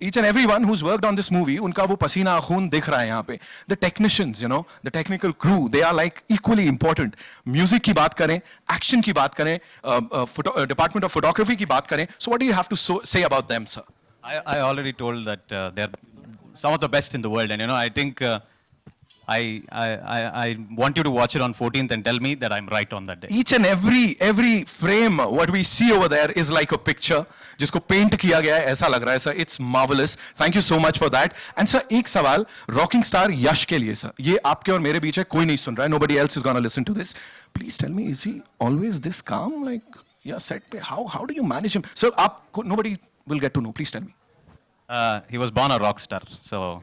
each and everyone who's worked on this movie, उनका वो पसीना खून दिख रहा है यहाँ पे. The technicians, you know, the technical crew, they are like equally important. Music की बात करें, action की बात करें, department of photography की बात करें. So what do you have to say about them, sir? I already told that they're some of the best in the world, and you know, I think I want you to watch it on 14th and tell me that I'm right on that day. Each and every frame, what we see over there is like a picture, जिसको paint किया गया है, ऐसा लग रहा है sir. It's marvelous. Thank you so much for that. And sir, एक सवाल rocking star यश के लिए sir. ये आपके और मेरे बीच है, कोई नहीं सुन रहा है. Nobody else is gonna listen to this. Please tell me, is he always this calm? Like, yeah, set पे. How do you manage him? Sir, nobody will get to know. Please tell me. He was born a rock star, so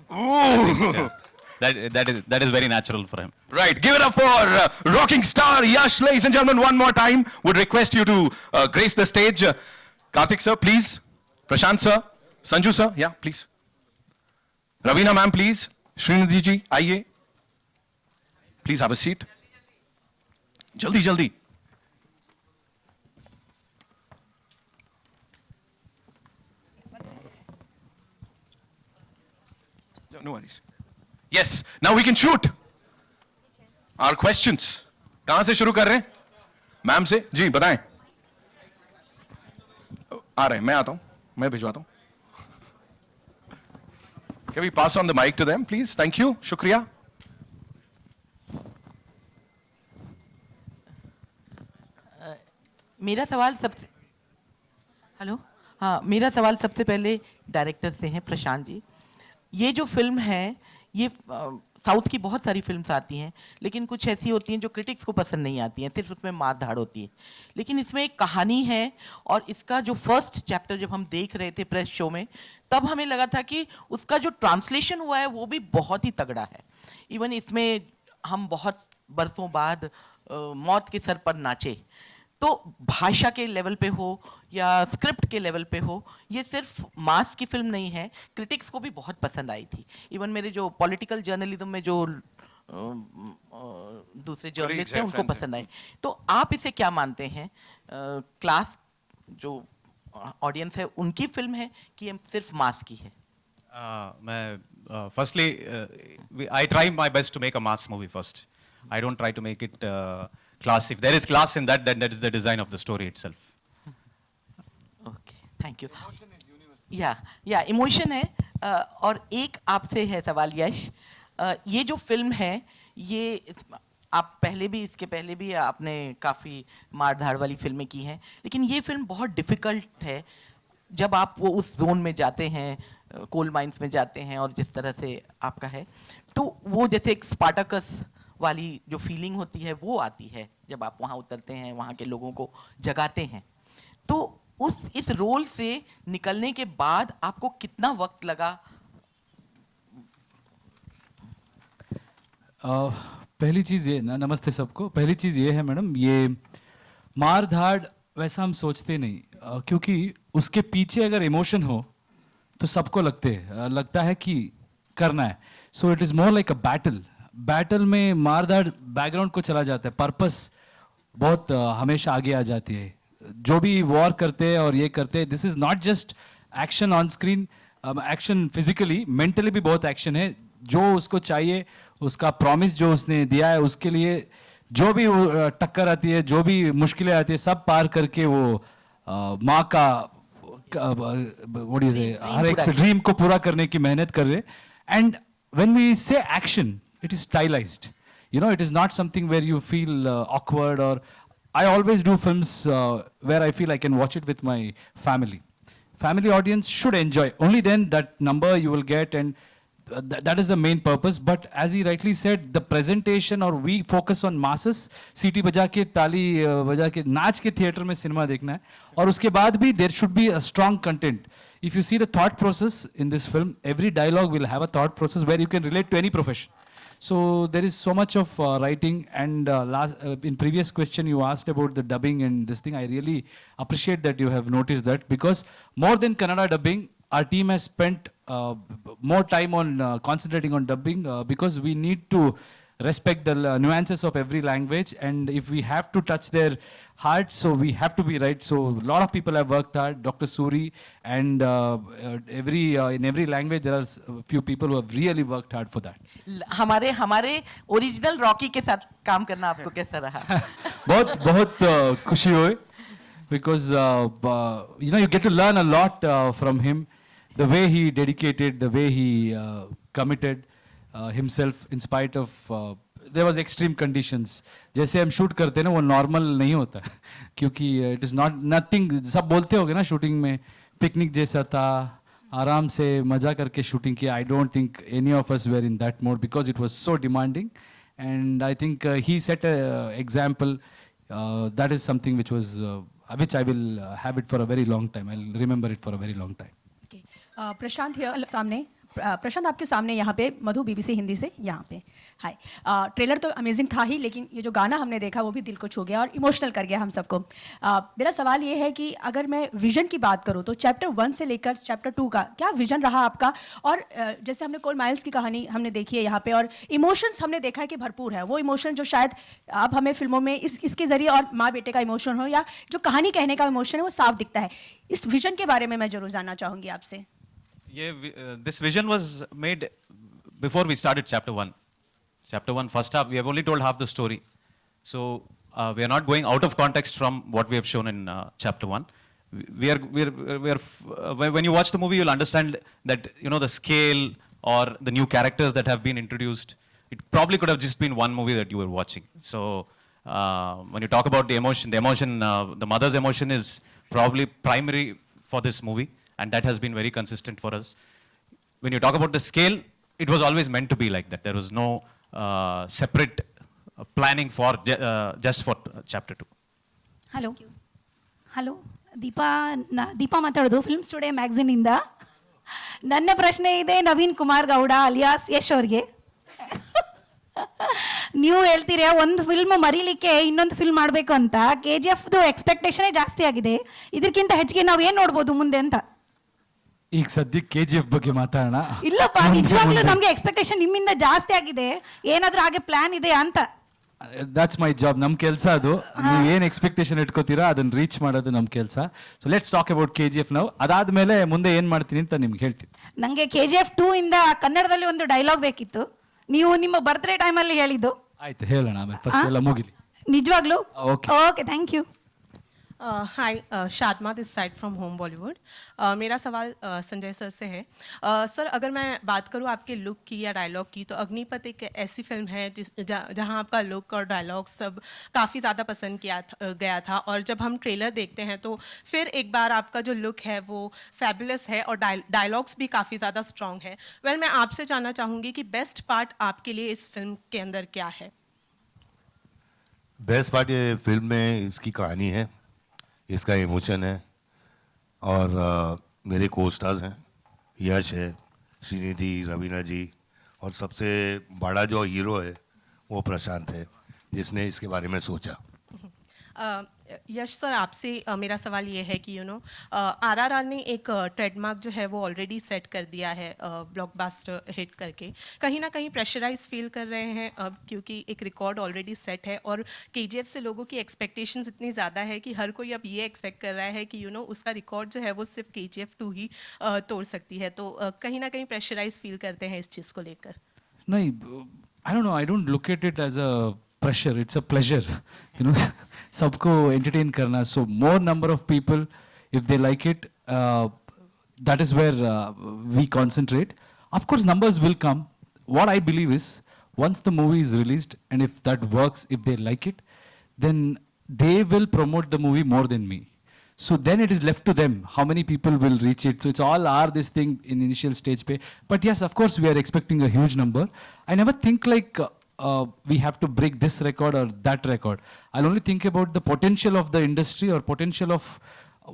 that is very natural for him. Right, give it up for rocking star Yash, ladies and gentlemen. One more time, would request you to grace the stage. Karthik sir, please. Prashant sir, Sanju sir, yeah, please. Ravina ma'am, please. Srinidhi ji, आइए. Please have a seat. Jaldi, jaldi. No worries. Yes, now we can shoot. Our questions. कहाँ से शुरू कर रहे हैं? Ma'am से? जी बताएं. आ रहे हैं, मैं आता हूं, मैं भिजवाता हूं. Can we pass on the mic to them, please? Thank you. शुक्रिया. मेरा सवाल सबसे हेलो हाँ मेरा सवाल सबसे पहले डायरेक्टर से है, प्रशांत जी. ये जो फिल्म है, ये साउथ की बहुत सारी फिल्म्स आती हैं, लेकिन कुछ ऐसी होती हैं जो क्रिटिक्स को पसंद नहीं आती हैं, सिर्फ उसमें मार धाड़ होती है. लेकिन इसमें एक कहानी है, और इसका जो फर्स्ट चैप्टर जब हम देख रहे थे प्रेस शो में, तब हमें लगा था कि उसका जो ट्रांसलेशन हुआ है वो भी बहुत ही तगड़ा है. इवन इसमें हम बहुत बरसों बाद मौत के सर पर नाचे. तो भाषा के लेवल पे हो या स्क्रिप्ट के लेवल पे हो, ये सिर्फ मास की फिल्म नहीं है, क्रिटिक्स को भी बहुत पसंद आई थी. इवन मेरे जो पॉलिटिकल जर्नलिज्म में जो दूसरे जर्नलिस्ट हैं उनको पसंद आई. तो आप इसे क्या मानते हैं, क्लास जो ऑडियंस है उनकी फिल्म है कि ये सिर्फ मास की है? मैं firstly I try my best to make a mass movie first. I don't try to make it class. If there is class in that, then that is the design of the story itself. Okay, thank you. या emotion है. और एक आपसे है सवाल यश. ये जो film है, ये आप पहले भी, इसके पहले भी आपने काफ़ी मार धाड़ वाली फिल्में की हैं, लेकिन ये फिल्म बहुत डिफ़िकल्ट है. जब आप वो उस जोन में जाते हैं, कोल माइंस में जाते हैं, और जिस तरह से आपका है, तो वो जैसे एक स्पार्टाकस वाली जो फीलिंग होती है वो आती है जब आप वहाँ उतरते हैं, वहाँ के लोगों को जगाते हैं. तो इस रोल से निकलने के बाद आपको कितना वक्त लगा? पहली चीज़ ये ना, नमस्ते सबको. पहली चीज़ ये है मैडम, ये मार धाड़ वैसा हम सोचते नहीं, क्योंकि उसके पीछे अगर इमोशन हो तो सबको लगता है कि करना है. So it is more like a battle में मार धाड़ बैकग्राउंड को चला जाता है, पर्पस बहुत हमेशा आगे आ जाती है. जो भी वॉर करते हैं और ये करते हैं, this is not just action on screen, action physically, mentally भी बहुत एक्शन है. जो उसको चाहिए, उसका प्रॉमिस जो उसने दिया है, उसके लिए जो भी टक्कर आती है, जो भी मुश्किलें आती है, सब पार करके वो माँ का हर एक ड्रीम को पूरा करने की मेहनत कर रहे. एंड व्हेन वी से action, it is stylized, you know, it is not something where you feel awkward. Or I always do films where I feel I can watch it with my family audience should enjoy. Only then that number you will get, and that is the main purpose. But as he rightly said, the presentation, or we focus on masses, सीटी बजा के, ताली बजा के, नाच के theatre में cinema देखना है. और उसके बाद भी there should be a strong content. If you see the thought process in this film, every dialogue will have a thought process where you can relate to any profession. So there is so much of writing. And in previous question you asked about the dubbing and this thing. I really appreciate that you have noticed that, because more than Kannada dubbing, our team has spent more time on concentrating on dubbing, because we need to respect the nuances of every language, and if we have to touch their hearts, so we have to be right. So a lot of people have worked hard, Dr. Suri, and in every language there are a few people who have really worked hard for that. हमारे original Rocky के साथ काम करना आपको कैसा रहा? बहुत बहुत खुशी हुई, because you get to learn a lot from him, the way he dedicated, the way he committed himself in spite of there was extreme conditions. जैसे हम शूट करते हैं ना, वो नॉर्मल नहीं होता क्योंकि इट इज नॉट नथिंग. सब बोलते होगे ना शूटिंग में पिकनिक जैसा था, आराम से मजा करके शूटिंग किया. I don't think any of us were in that mode because it was so demanding, and I think he set an example. That is something which was which I will have it for a very long time. I'll remember it for a very long time. Okay. Prashant here सामने. प्रशांत आपके सामने यहाँ पे मधु BBC Hindi से यहाँ पे. हाय. Trailer तो amazing था ही, लेकिन ये जो गाना हमने देखा वो भी दिल को छू गया और इमोशनल कर गया हम सबको. मेरा सवाल ये है कि अगर मैं विजन की बात करूँ तो चैप्टर 1 से लेकर चैप्टर 2 का क्या विजन रहा आपका? और जैसे हमने कोल माइल्स की कहानी हमने देखी है यहाँ पे, और इमोशंस हमने देखा है कि भरपूर है. वो इमोशन जो शायद अब हमें फिल्मों में इसके जरिए और माँ बेटे का इमोशन हो या जो कहानी कहने का इमोशन है वो साफ दिखता है. इस विजन के बारे में मैं जरूर जानना चाहूँगी आपसे. This vision was made before we started chapter 1. Chapter 1, first half, we have only told half the story. So we are not going out of context from what we have shown in chapter 1. When you watch the movie, you'll understand that, the scale or the new characters that have been introduced, it probably could have just been one movie that you were watching. So when you talk about the emotion, the mother's emotion is probably primary for this movie. And that has been very consistent for us. When you talk about the scale, it was always meant to be like that. There was no separate planning for just for chapter 2. Hello Deepa ಮಾತಾಡೋದು films today ಮ್ಯಾಗಝೀನಿಂದ. ನನ್ನ ಪ್ರಶ್ನೆ ಇದೆ Naveen Kumar Gowda alias Yash ಅವ್ರಿಗೆ. ನೀವು ಹೇಳ್ತೀರಾ ಒಂದು film ಮರೀಲಿಕ್ಕೆ ಇನ್ನೊಂದು film ಮಾಡಬೇಕು ಅಂತ. KGFದು ಎಕ್ಸ್ಪೆಕ್ಟೇಷನೇ ಜಾಸ್ತಿ ಆಗಿದೆ. ಇದಕ್ಕಿಂತ ಹೆಚ್ಚಿಗೆ ನಾವು ಏನು ನೋಡ್ಬೋದು ಮುಂದೆ ಅಂತ? ಈಗ ಸದ್ಯಕ್ಕೆ KGF ಬಗ್ಗೆ ಮಾತಾಡೋಣ. ಇಲ್ಲಪ್ಪ, ನಿಜವಾಗ್ಲೂ ನಮಗೆ ಎಕ್ಸ್ಪೆಕ್ಟೇಷನ್ ನಿಮ್ಮಿಂದ ಜಾಸ್ತಿ ಆಗಿದೆ. ಏನಾದ್ರೂ ಹಾಗೆ ಪ್ಲಾನ್ ಇದೆ ಅಂತ? That's my job. ನಮ್ಮ ಕೆಲಸ ಅದು. ನೀವು ಏನು ಎಕ್ಸ್ಪೆಕ್ಟೇಷನ್ ಇಟ್ಕೋತೀರಾ ಅದನ್ನ ರೀಚ್ ಮಾಡೋದು ನಮ್ಮ ಕೆಲಸ. So let's talk about KGF ನಾವು. ಅದಾದ್ಮೇಲೆ ಮುಂದೆ ಏನು ಮಾಡ್ತೀನಿ ಅಂತ ನಿಮ್ಗೆ ಹೇಳ್ತೀನಿ. ನನಗೆ KGF 2 ಇಂದ ಕನ್ನಡದಲ್ಲಿ ಒಂದು ಡೈಲಾಗ್ ಬೇಕಿತ್ತು. ನೀವು ನಿಮ್ಮ ಬರ್ತ್ಡೇ ಟೈಮಲ್ಲಿ ಹೇಳಿದ್ದು. ಆಯ್ತು, ಹೇಳೋಣ ಆಮೇಲೆ. ಫಸ್ಟ್ ಎಲ್ಲ ಮುಗಿಲಿ. ನಿಜವಾಗ್ಲೂ? Okay okay, thank you. Hi, Shadma this side from home Bollywood. मेरा सवाल संजय सर से है. सर, अगर मैं बात करूँ आपके लुक की या डायलॉग की, तो अग्निपथ एक ऐसी फिल्म है जहाँ आपका लुक और डायलॉग सब काफ़ी ज़्यादा पसंद गया था. और जब हम ट्रेलर देखते हैं तो फिर एक बार आपका जो लुक है वो फैबुलस है और डायलॉग्स भी काफ़ी ज़्यादा स्ट्रॉन्ग है. मैं आपसे जानना चाहूँगी कि बेस्ट पार्ट आपके लिए इस फिल्म के अंदर क्या है? बेस्ट पार्ट ये फिल्म में इसकी कहानी है, इसका इमोशन है, और मेरे को स्टार्स हैं, यश है, श्रीनिधि, रवीना जी, और सबसे बड़ा जो हीरो है वो प्रशांत है, जिसने इसके बारे में सोचा. यश सर, आपसे मेरा सवाल ये है कि RRR ने एक ट्रेडमार्क जो है वो ऑलरेडी सेट कर दिया है ब्लॉकबस्टर हिट करके. कहीं ना कहीं प्रेशराइज फील कर रहे हैं अब, क्योंकि एक रिकॉर्ड ऑलरेडी सेट है और KGF से लोगों की एक्सपेक्टेशंस इतनी ज़्यादा है कि हर कोई अब ये एक्सपेक्ट कर रहा है कि उसका रिकॉर्ड जो है वो सिर्फ KGF 2 ही तोड़ सकती है. तो कहीं ना कहीं प्रेशराइज फील करते हैं इस चीज़ को लेकर? नहीं, I don't know, I don't look at it as a pressure. It's a pleasure, सबको entertain करना. So more number of people, if they like it, that is where we concentrate. Of course, numbers will come. What I believe is, once the movie is released, and if that works, if they like it, then they will promote the movie more than me. So then it is left to them how many people will reach it. So it's all this thing in initial stage pay. But yes, of course, we are expecting a huge number. I never think like we have to break this record or that record. I'll only think about the potential of the industry or potential of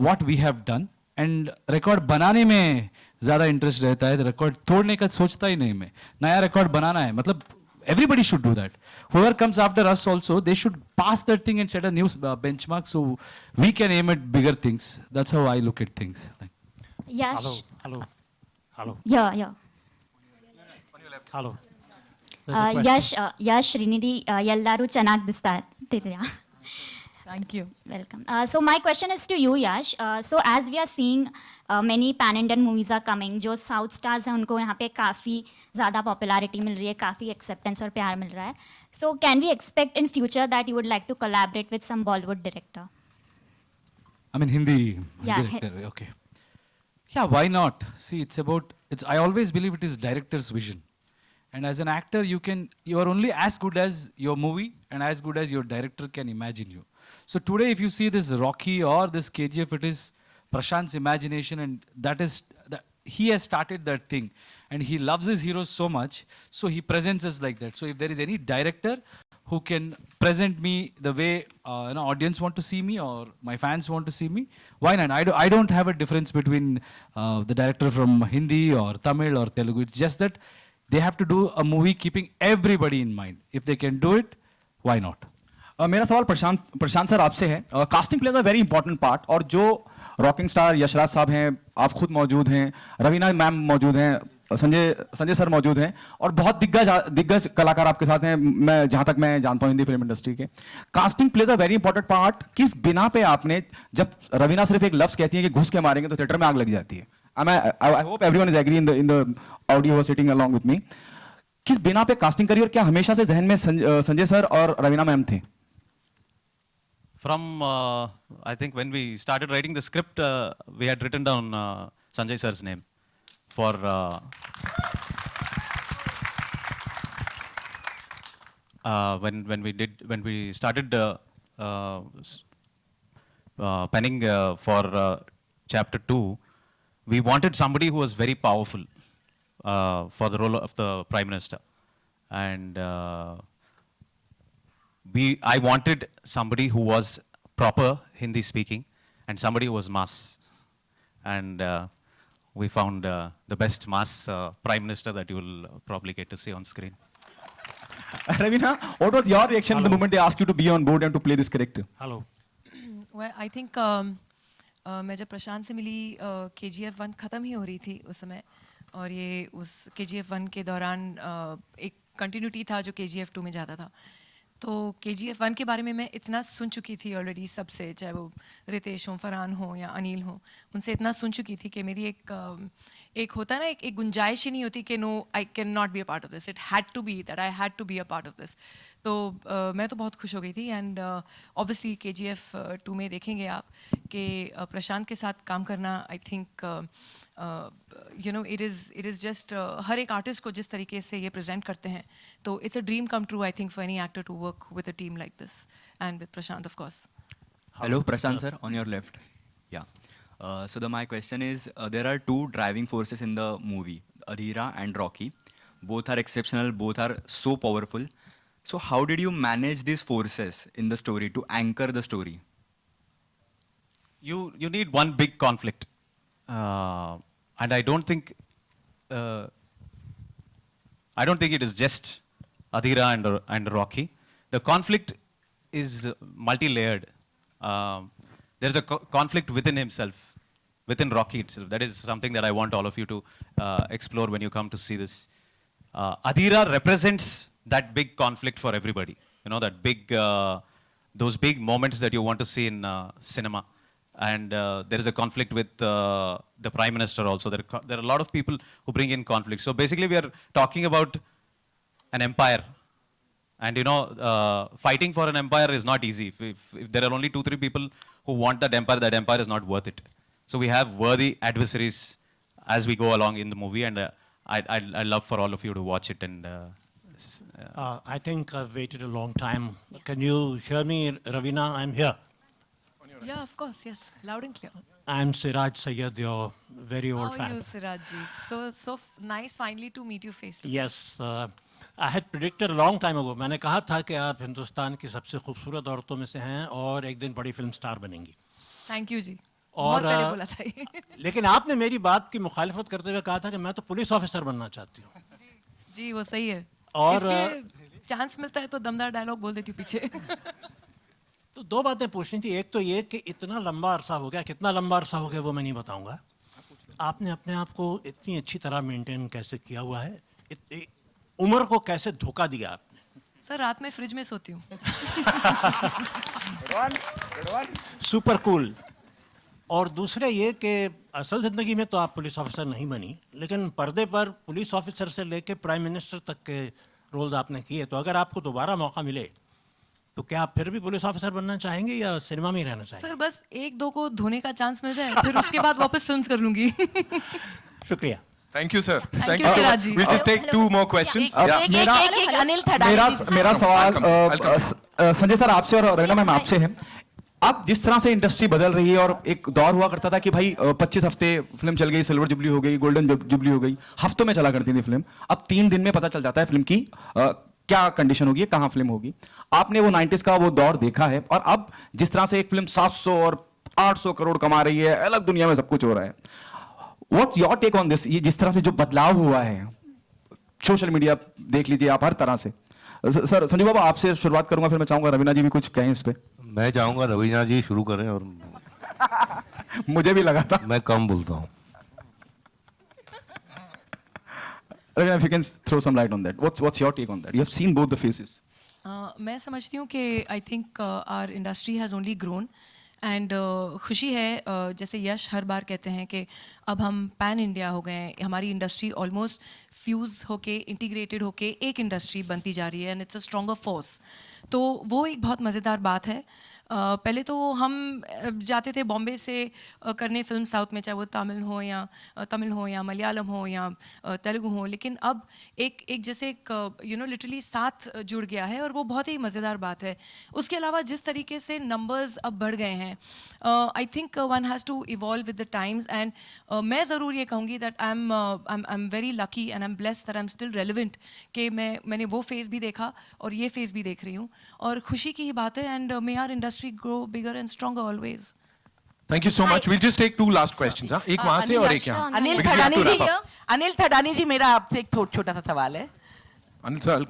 what we have done. And record बनाने में ज़्यादा interest रहता है. Record तोड़ने का सोचता ही नहीं मैं. नया record बनाना है. मतलब everybody should do that. Whoever comes after us also, they should pass that thing and set a new benchmark so we can aim at bigger things. That's how I look at things. Yash. Hello. Yeah. Hello. Yash Srinidhi Yellaru Chanag Distarya. Thank you. Welcome. So my question is to you, Yash. So as we are seeing many pan-Indian movies are coming, जो South stars हैं उनको यहाँ पे काफ़ी ज़्यादा popularity मिल रही है, काफ़ी acceptance और प्यार मिल रहा है. So can we expect in future that you would like to collaborate with some Bollywood director? I mean, Hindi Yeah, director, okay. Yeah, why not? See, I always believe it is director's vision. And as an actor, you are only as good as your movie and as good as your director can imagine you. So today, if you see this Rocky or this KGF, it is Prashant's imagination, and he has started that thing. And he loves his heroes so much, so he presents us like that. So if there is any director who can present me the way audience want to see me or my fans want to see me, why not? I don't have a difference between the director from Hindi or Tamil or Telugu. It's just that they have to do a movie keeping everybody in mind. If they can do it, why not? मेरा सवाल प्रशांत sir आपसे है. Casting plays a very important part, और जो rocking star Yashraj साहब हैं, आप खुद मौजूद हैं, रवीना मैम मौजूद हैं, संजय सर मौजूद हैं, और बहुत दिग्गज कलाकार आपके साथ हैं, मैं जहां तक मैं जानता हूं हिंदी फिल्म इंडस्ट्री के. Casting plays a very important part. किस बिना पे आपने, जब रवीना सिर्फ एक लफ्ज कहती है कि घुस के मारेंगे तो थिएटर में आग लग जाती है, I hope everyone is agree in the audio sitting along with me, किस बिना पे कास्टिंग करी, और क्या हमेशा से जहन में संजय सर और रवीना मैम थे? From, I think when we started writing the script, we had written down Sanjay sir's name for when we started penning for chapter 2. We wanted somebody who was very powerful for the role of the Prime Minister, and I wanted somebody who was proper Hindi speaking and somebody who was mass. And we found the best mass Prime Minister that you will probably get to see on screen. Ravina, what was your reaction the moment they asked you to be on board and to play this character? Hello. Well, I think मैं जब प्रशांत से मिली KGF 1 ख़त्म ही हो रही थी उस समय, और ये उस KGF 1 के दौरान एक कंटिन्यूटी था जो KGF 2 में जाता था. तो KGF 1 के बारे में मैं इतना सुन चुकी थी ऑलरेडी सबसे, चाहे वो रितेश हो, फरहान हो या अनिल हो, उनसे इतना सुन चुकी थी कि मेरी एक होता है ना, एक गुंजाइश ही नहीं होती कि no I can not be a part of this. It had to be that I had to be a part of this. तो मैं तो बहुत खुश हो गई थी. एंड ऑब्वियसली KGF 2 में देखेंगे आप कि प्रशांत के साथ काम करना, I think it is just हर एक आर्टिस्ट को जिस तरीके से ये प्रेजेंट करते हैं, तो it's a dream come true I think for any actor to work with a team like this and with Prashant of course. Hello, Prashant sir, on your left. Yeah. So my question is, there are two driving forces in the movie, Adhira and Rocky. Both are exceptional, both are so powerful. So how did you manage these forces in the story to anchor the story? You need one big conflict, and I don't think it is just Adhira and Rocky. The conflict is multi-layered. There is a conflict within himself, within Rocky itself. That is something that I want all of you to explore when you come to see this. Adhira represents that big conflict for everybody. You know, that big, those big moments that you want to see in cinema. And there is a conflict with the Prime Minister also. There are a lot of people who bring in conflict. So basically we are talking about an empire. And you know, fighting for an empire is not easy. If there are only 2-3 people who want that empire is not worth it. So we have worthy adversaries as we go along in the movie, and I'd love for all of you to watch it. And I think I've waited a long time. Can you hear me, Ravina? I'm here. Yeah, of course, yes, loud and clear. I'm Siraj Sayyed, your very old How fan. are you, Siraj ji? So nice finally to meet you face to face. Yes, I had predicted a long time ago. मैंने कहा था कि आप हिंदुस्तान की सबसे खूबसूरत औरतों में से हैं और एक दिन बड़ी फिल्म स्टार बनेंगी. Thank you जी. और बहुत पहले बोला था ये. लेकिन आपने मेरी बात की मुखालिफत करते हुए कहा था कि मैं तो पुलिस ऑफिसर बनना चाहती हूँ. जी वो सही है. और इसलिए चांस मिलता है तो दमदार डायलॉग बोल देती हूँ पीछे. तो दो बातें पूछनी थी. एक तो ये कि इतना लंबा अरसा हो गया, कितना लंबा अरसा हो गया वो मैं नहीं बताऊंगा. आपने अपने आप को इतनी अच्छी तरह मेंटेन कैसे किया हुआ है. उम्र को कैसे धोखा दिया आपने? सर रात में फ्रिज में सोती हूँ। Super cool. और दूसरे ये कि असल ज़िंदगी में तो आप पुलिस ऑफिसर नहीं बनी, लेकिन पर्दे पर पुलिस ऑफिसर से लेके प्राइम मिनिस्टर तक के रोल्स आपने किए, तो अगर आपको दोबारा मौका मिले तो क्या आप फिर भी पुलिस ऑफिसर बनना चाहेंगे या सिनेमा में ही रहना चाहेंगे? सर बस एक दो को धोने का चांस मिल जाए, फिर उसके बाद वापस फिल्म्स कर लूंगी। शुक्रिया। Thank you, sir. Thank you, Siraj ji. We'll just take two more questions. एक अनिल थडानी मेरा सवाल I'll come. संजय सर आपसे और रवीना मैम आपसे है। अब जिस तरह से इंडस्ट्री बदल रही है, और एक दौर हुआ करता था कि भाई 25 हफ्ते फिल्म चल गई, सिल्वर जुबली हो गई, गोल्डन जुबली हो गई, हफ्तों में चला करती थी फिल्म। अब 3 दिन में पता चल जाता है फिल्म की क्या कंडीशन होगी, कहाँ फिल्म होगी। आपने वो 90s का वो दौर देखा है, और अब जिस तरह से एक फिल्म 700 और 800 करोड़ कमा रही है, अलग दुनिया में सब कुछ हो रहा है। What's your take on this? ये जिस तरह से जो बदलाव हुआ है, सोशल मीडिया देख लीजिए आप, हर तरह से। सर संजय बाबा आपसे शुरुआत करूंगा, फिर मैं चाहूंगा रवीना जी भी कुछ कहें इस पे। मैं चाहूँगा रवीना जी शुरू करें, और मुझे भी लगा था। मैं कम बोलता हूँ। Ravina, if you can throw some light on that. What's your take on that? You have seen both the faces. मैं समझती हूँ कि I think our industry has only grown and खुशी है जैसे यश हर बार कहते हैं कि अब हम पैन इंडिया हो गए हैं, हमारी इंडस्ट्री ऑलमोस्ट फ्यूज़ होके इंटीग्रेटेड होके एक इंडस्ट्री बनती जा रही है and it's a stronger force. तो वो एक बहुत मज़ेदार बात है। पहले तो हम जाते थे बॉम्बे से करने फिल्म साउथ में, चाहे वो तमिल हो या मलयालम हो या तेलुगु हो, लेकिन अब एक जैसे एक लिटरली साथ जुड़ गया है और वो बहुत ही मज़ेदार बात है। उसके अलावा जिस तरीके से नंबर्स अब बढ़ गए हैं, I think one has to evolve with the times and मैं ज़रूर ये कहूँगी that I am very lucky and I am blessed that I am still relevant कि मैंने वो फेज़ भी देखा और ये फेज़ भी देख रही हूँ, और खुशी की ही बात है। And may our industry grow bigger and stronger always. Thank you so much. We'll just take 2 last questions. हाँ, एक वहां से और एक यहाँ। Anil Because we have Thadani to ji, wrap up. Anil Thadani जी, मेरा आपसे एक छोटा सा सवाल है। अनिल सर,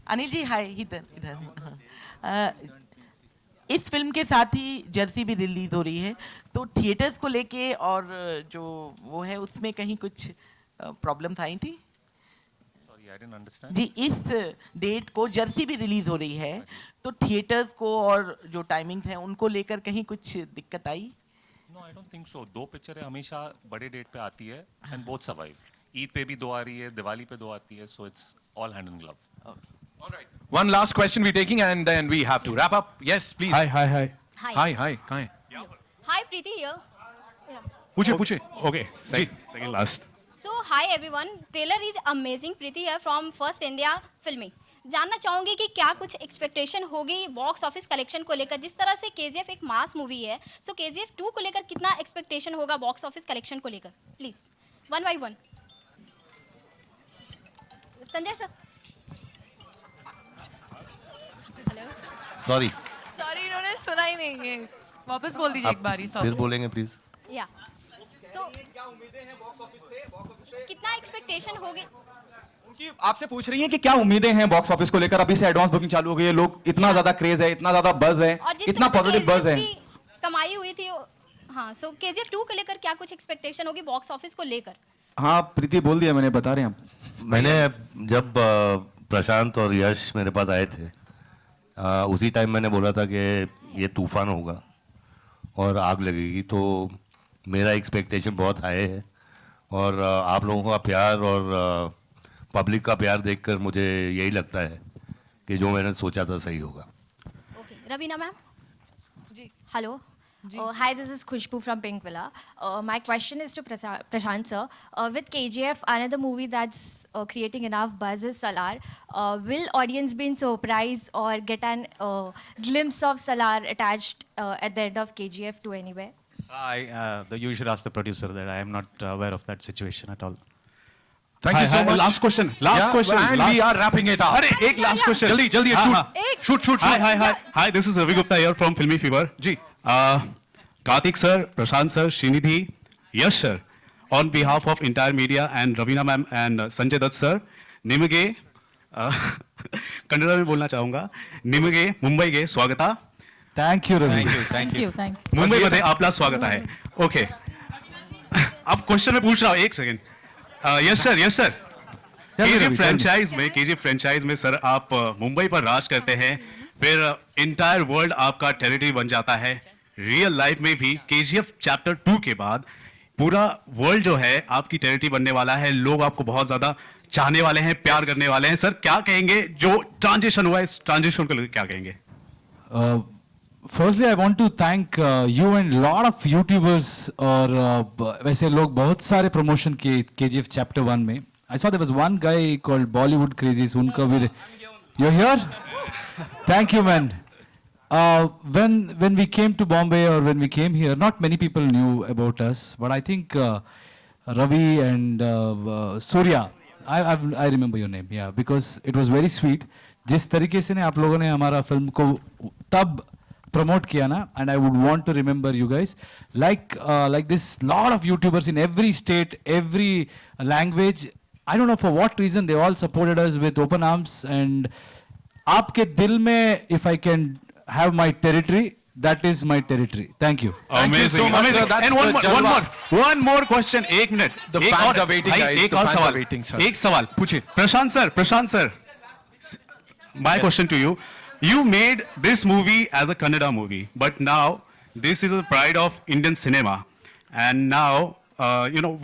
अनिल जी हाय, इधर। इस फिल्म के साथ ही जर्सी भी रिलीज हो रही है, तो थिएटर्स को लेके और जो वो है उसमें कहीं कुछ प्रॉब्लम्स आई थी? I didn't understand. जी, इस डेट को जर्सी भी रिलीज हो रही है, तो थिएटर्स को और जो टाइमिंग्स हैं उनको लेकर कहीं कुछ दिक्कत आई? No, I don't think so. 2 पिक्चरें हमेशा बड़े डेट पे आती है and both survive. ईद पे भी 2 आ रही है, दिवाली पे 2 आती है, so it's all hand in glove. all right. One last question we're taking and then we have to wrap up. Yes, please. Hi. Hi. कहाँ है? Hi, Preeti here. पूछे. Okay. Second last. So, hi everyone. Trailer is amazing. Preeti here from First India Filming. जानना चाहूँगी कि क्या कुछ expectation होगी box office collection को लेकर, जिस तरह से KGF एक मास मूवी है, सो KGF 2 को लेकर कितना एक्सपेक्टेशन होगा बॉक्स ऑफिस कलेक्शन को लेकर? Please 1 by 1. Sanjay sir. Hello. Sorry, इन्होंने सुना ही नहीं है, वापस बोल दीजिए एक बारी। फिर बोलेंगे प्लीज। या सो कितना एक्सपेक्टेशन होगी? उनकी आपसे पूछ रही हैं कि क्या उम्मीदें हैं बॉक्स ऑफिस को लेकर। अभी से एडवांस बुकिंग चालू हो गई है, लोग इतना ज्यादा क्रेज है, इतना ज्यादा बज है, इतना पॉजिटिव बज है, कमाई हुई थी। हाँ, सो KGF 2 को लेकर क्या कुछ एक्सपेक्टेशन होगी बॉक्स ऑफिस को लेकर? हाँ प्रीति बोल दिया मैंने, बता रहे हैं आप। मैंने जब प्रशांत और यश मेरे पास आए थे, उसी टाइम मैंने बोला था कि ये तूफान होगा और आग लगेगी, तो मेरा एक्सपेक्टेशन बहुत हाई है, और आप लोगों का प्यार और पब्लिक का प्यार देखकर मुझे यही लगता है कि जो मैंने सोचा था सही होगा। Okay, Raveena ma'am ji, hello. Hi, this is Khushbu from Pink Villa. My question is to Prashant sir. With KGF, another movie that's creating enough buzz is Salar. Will audience be in surprise or get an glimpse of Salar attached at the end of KGF 2 anywhere? You should ask the producer that. I am not aware of that situation at all. Thank you so much. Last question. And we are wrapping it up. अरे एक last question. जल्दी shoot. Hi, this is Ravi Gupta here from Filmy Fever. Ji. Karthik sir, Prashant sir, Srinidhi, Yash sir, on behalf of entire media and Ravina ma'am and Sanjay Dutt sir, निಮಗೆ Kannada में बोलना चाहूँगा, निಮಗೆ मुंबईಗೆ स्वागत. Thank you Ravi. Thank you. मुंबईमध्ये आपला स्वागत आहे. Okay. अब question मैं पूछ रहा हूँ, एक second. Yes sir, yes sir. Tell me, KGF Ravi, tell me. Franchise में सर आप मुंबई पर राज करते हैं, फिर इंटायर वर्ल्ड आपका टेरिटरी बन जाता है। रियल लाइफ में भी केजीएफ चैप्टर 2 के बाद पूरा वर्ल्ड जो है आपकी टेरिटरी बनने वाला है। लोग आपको बहुत ज्यादा चाहने वाले हैं, प्यार करने वाले हैं। सर क्या कहेंगे, जो ट्रांजिशन हुआ है, इस ट्रांजिशन को लेकर क्या कहेंगे? Firstly, I want to thank you and lot of YouTubers और वैसे लोग बहुत सारे प्रमोशन किए KGF Chapter 1 में. I saw there was one guy called Bollywood Crazy, उनका भी. You're here? Thank you, man. When we came to Bombay or when we came here, not many people knew about us, but I think Ravi and Surya, I remember your name, yeah, because it was very sweet. जिस तरीके से ने आप लोगों ने हमारा film को तब promote किया ना, and I would want to remember you guys like this lot of YouTubers in every state, every language. I don't know for what reason they all supported us with open arms, and आपके दिल में if I can have my territory, that is my territory. Thank you. Thank you so much, sir. That's And the one more question. एक minute. The fans are waiting, guys. एक The और fans are सवाल. waiting, sir. एक सवाल. पूछिए. प्रशांत sir. My question to you. You made this movie as a Kannada movie, but now this is a pride of Indian cinema. And now,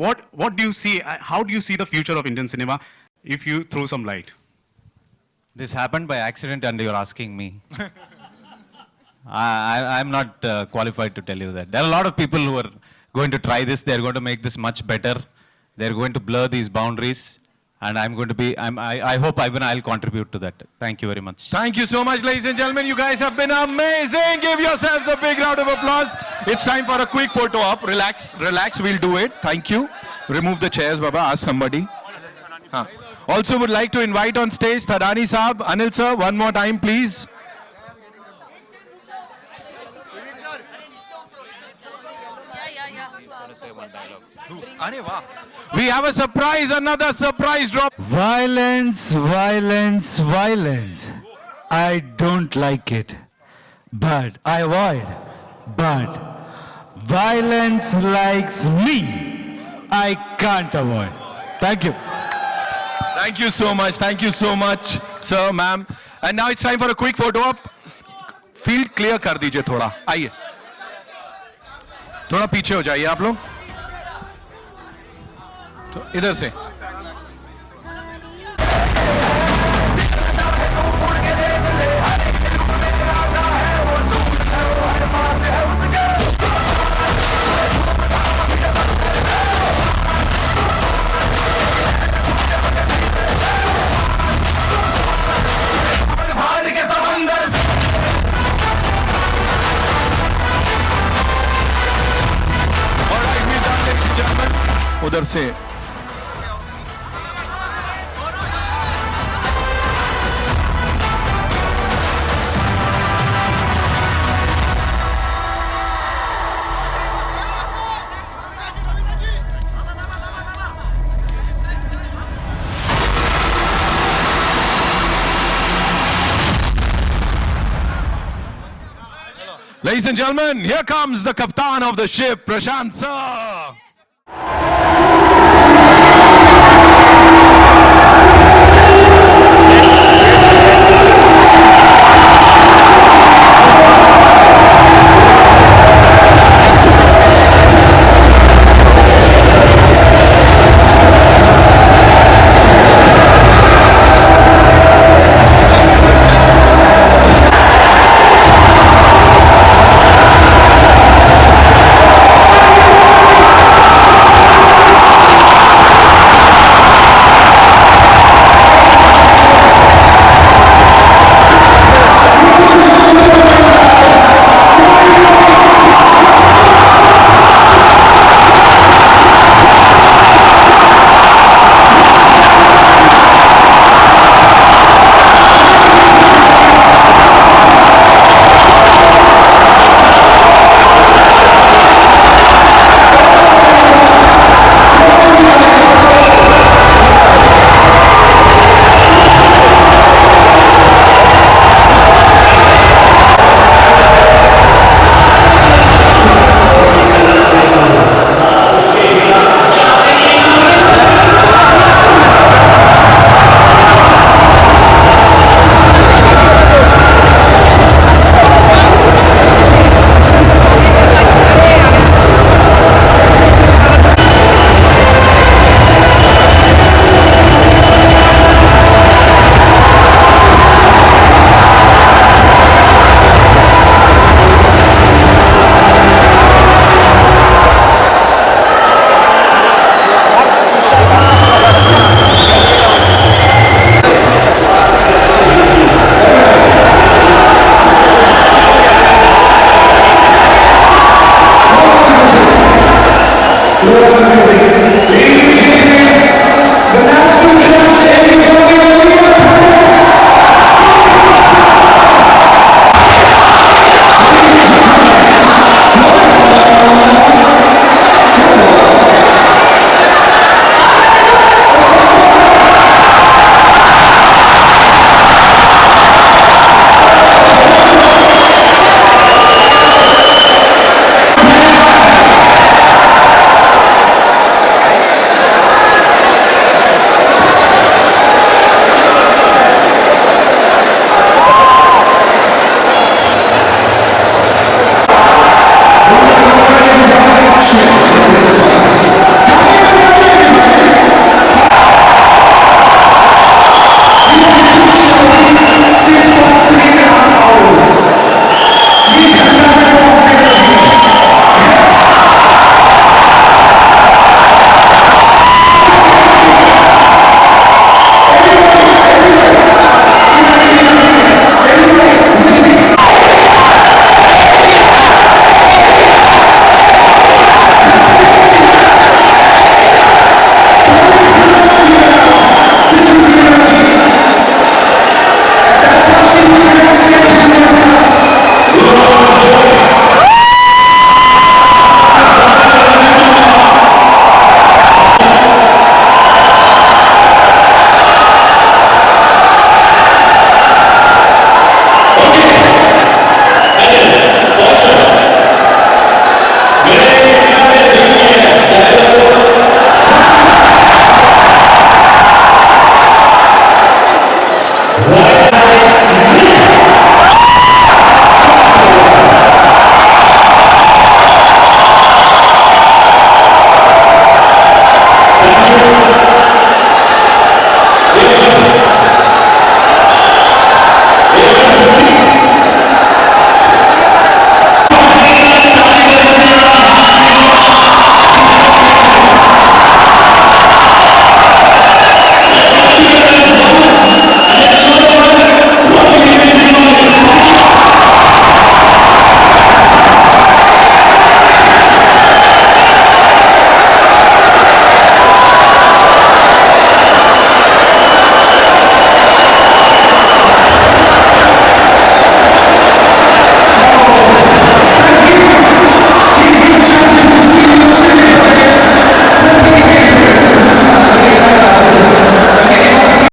what do you see? How do you see the future of Indian cinema if you throw some light? This happened by accident and you're asking me. I'm not qualified to tell you that. There are a lot of people who are going to try this. They're going to make this much better. They're going to blur these boundaries. And I hope I'll contribute to that. Thank you very much. Thank you so much, ladies and gentlemen. You guys have been amazing. Give yourselves a big round of applause. It's time for a quick photo op. Relax. We'll do it. Thank you. Remove the chairs, Baba. Ask somebody. Also would like to invite on stage Thadani Saab, Anil sir, one more time, please. We have a surprise, another surprise drop. Violence, violence, violence. I don't like it, but I avoid. But violence likes me. I can't avoid. Thank you. Thank you so much. Thank you so much, sir, ma'am. And now it's time for a quick photo op. Field clear कर दीजिए थोड़ा. आइए. थोड़ा पीछे हो जाइए आप लोग. तो इधर से. उधर से Ladies and gentlemen, here comes the captain of the ship, Prashant sir. Hello,